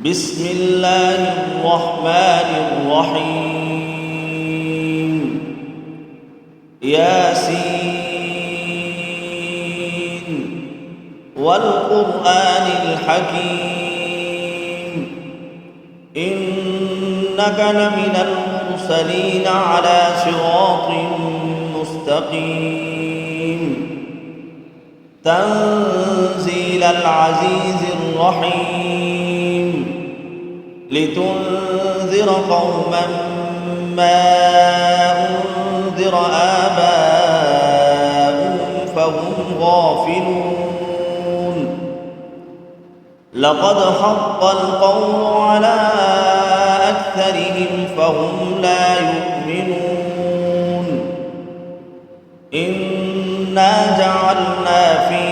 بسم الله الرحمن الرحيم ياسين والقرآن الحكيم إنك لمن المرسلين على صراط مستقيم تنزيل العزيز الرحيم لتنذر قوما ما أنذر آباؤهم فهم غافلون لقد حق القول على أكثرهم فهم لا يؤمنون إنا جعلنا في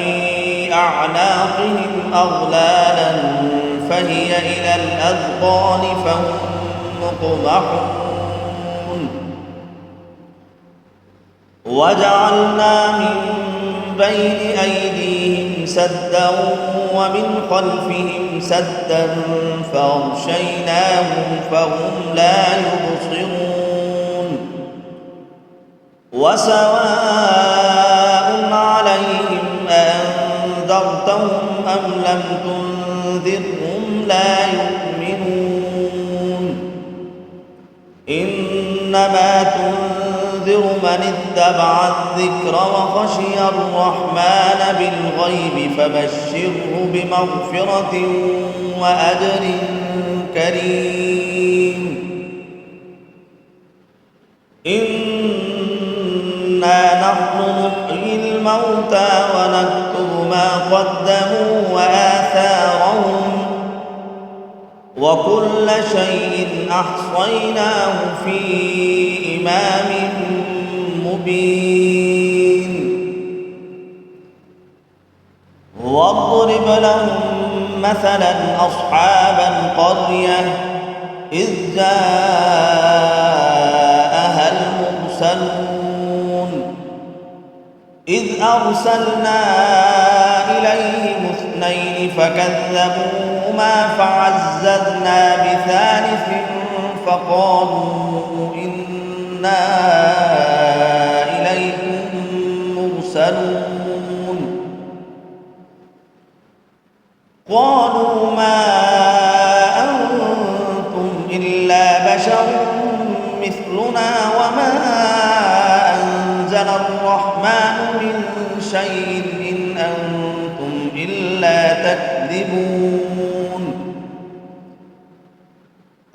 أعناقهم أغلالا فهي إلى الأذقان فهم مقمحون وجعلنا من بين أيديهم سدا ومن خلفهم سدا فأغشيناهم فهم لا يبصرون وسواء عليهم أنذرتهم أم لم تنذرهم لا يؤمنون إنما تنذر من اتبع الذكر وخشي الرحمن بالغيب فبشره بمغفرة وأجر كريم إنا نحن نحيي الموتى ونكتب ما قدموا وآثارهم وكل شيء أحصيناه في إمام مبين واضرب لهم مثلا أصحاب القرية إذ جاءها المرسلون إذ أرسلنا إليهم اثنين فكذبوهما فعززنا بثالث فقالوا إنا إليكم مرسلون قالوا ما أنتم إلا بشر مثلنا وما أنزل الرحمن من شيء إن أنتم إلا تكذبون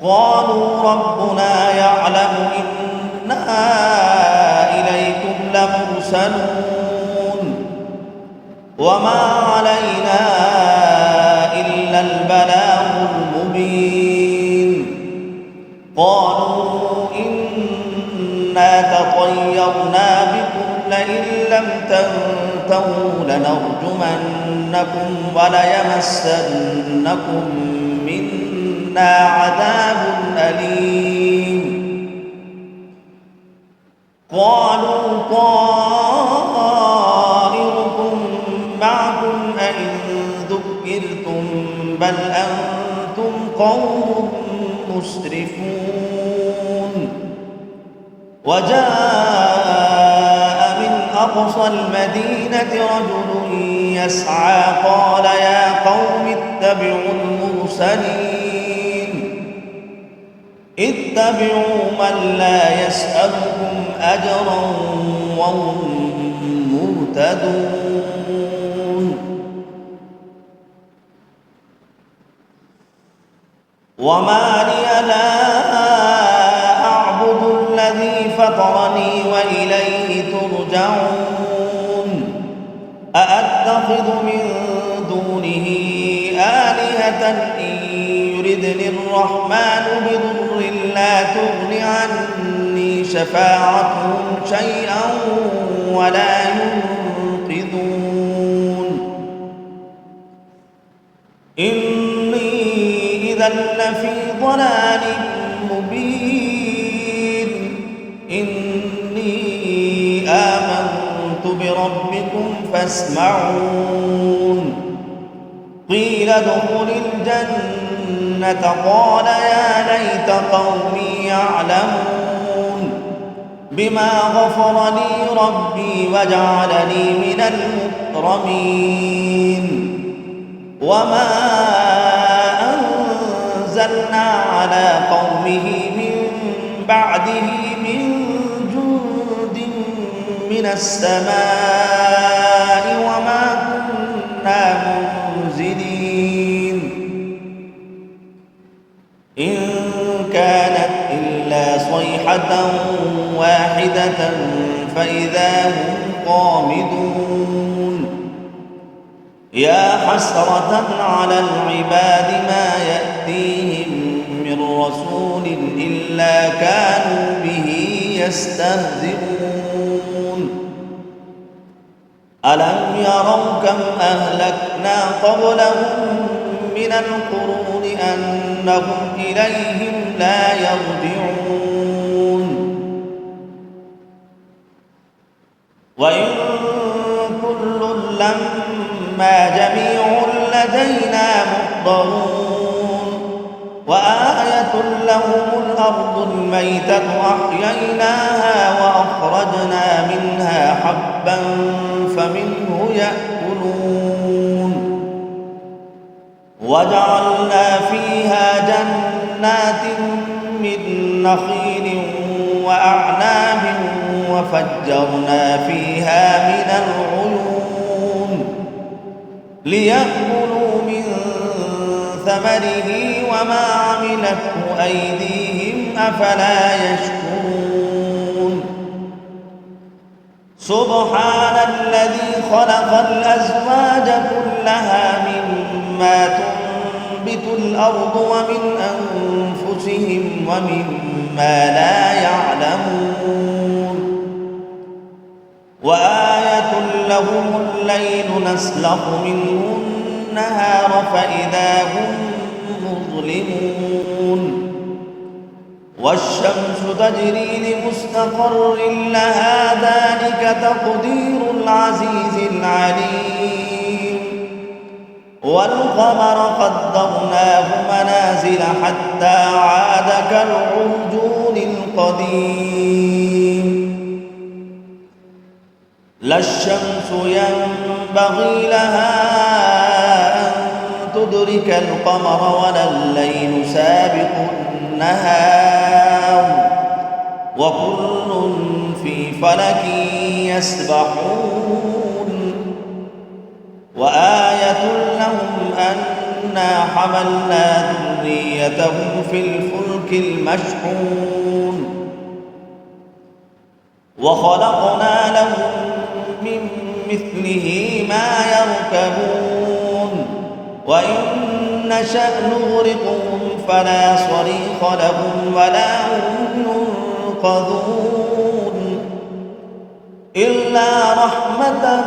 قالوا ربنا يعلم إنا إليكم لمرسلون وما علينا إلا البلاغ المبين قالوا إنا تطيرنا بكم لئن لم تنتهوا لنرجمنكم وليمسنكم منا عذاب أليم قالوا طائركم معكم أئن ذكرتم بل أنتم قوم مسرفون وجاء من أقصى المدينة رجل يسعى قال يا قوم اتبعوا المرسلين اتبعوا من لا يسألكم أجرا وهم مهتدون وما لي لا أعبد الذي فطرني وإليه ترجعون أأتخذ من دونه آلهة إن يردني الرحمن بضر لا تغن عني شفاعتهم شيئا ولا ينقذون إني إذا لفي ضلال مبين إني آمنت بربكم فاسمعون قيل ادخل الجنة الجنة قال يا ليت قومي يعلمون بما غفر لي ربي وجعلني من المكرمين وما أنزلنا على قومه من بعده من جند من السماء وما كنا منزلين إن كانت إلا صيحة واحدة فإذا هم خامدون يا حسرة على العباد ما يأتيهم من رسول إلا كانوا به يستهزئون ألم يروا كم أهلكنا قبلهم من القرون أنهم إليهم لا يرجعون وإن كل لما جميع لدينا محضرون وآية لهم الأرض الميتة أحييناها وأخرجنا منها حبا فمنه يأكلون وجعلنا فيها جنات من نخيل وأعناب وفجرنا فيها من العيون ليأكلوا من ثمره وما عملته أيديهم أفلا يشكرون سبحان الذي خلق الأزواج كلها مما تنبت الأرض ومن أنفسهم ومما لا يعلمون وآية لهم الليل نسلخ منه النهار فإذا هم مظلمون والشمس تجري لمستقر لها ذلك تقدير العزيز العليم والقمر قدرناه منازل حتى عاد كالعرجون القديم لا الشمس ينبغي لها أن تدرك القمر ولا الليل سابق النهار وكل في فلك يسبحون وآية لهم أنا حملنا ذريتهم في الفلك المشحون وخلقنا لهم من مثله ما يركبون وإن نشأ نغرقهم فلا صريخ لهم ولا هم ينقذون إلا رحمة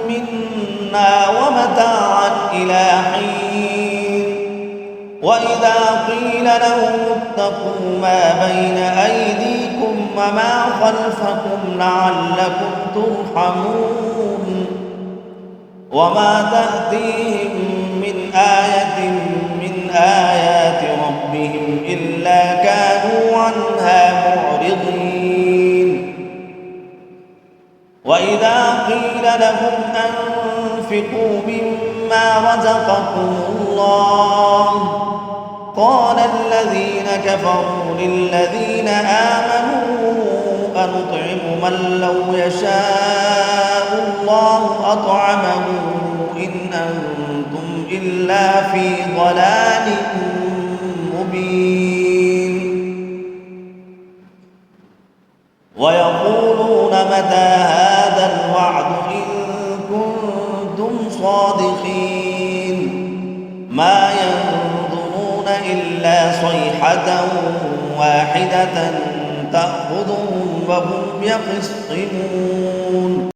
منا ومتاعا إلى حين وإذا قيل لهم اتقوا ما بين أيديكم وما خلفكم لعلكم ترحمون وما تأتيهم من آية من آيات ربهم إلا كانوا عنها معرضين وإذا قيل لهم أنفقوا مما رزقكم الله قال الذين كفروا للذين آمنوا أنطعم من لو يشاء الله أطعمه إن أنتم إلا في ضلال مبين ويقولون متى هذا الوعد إن كنتم صادقين ما ينظرون إلا صيحة واحدة تأخذهم وهم يخصمون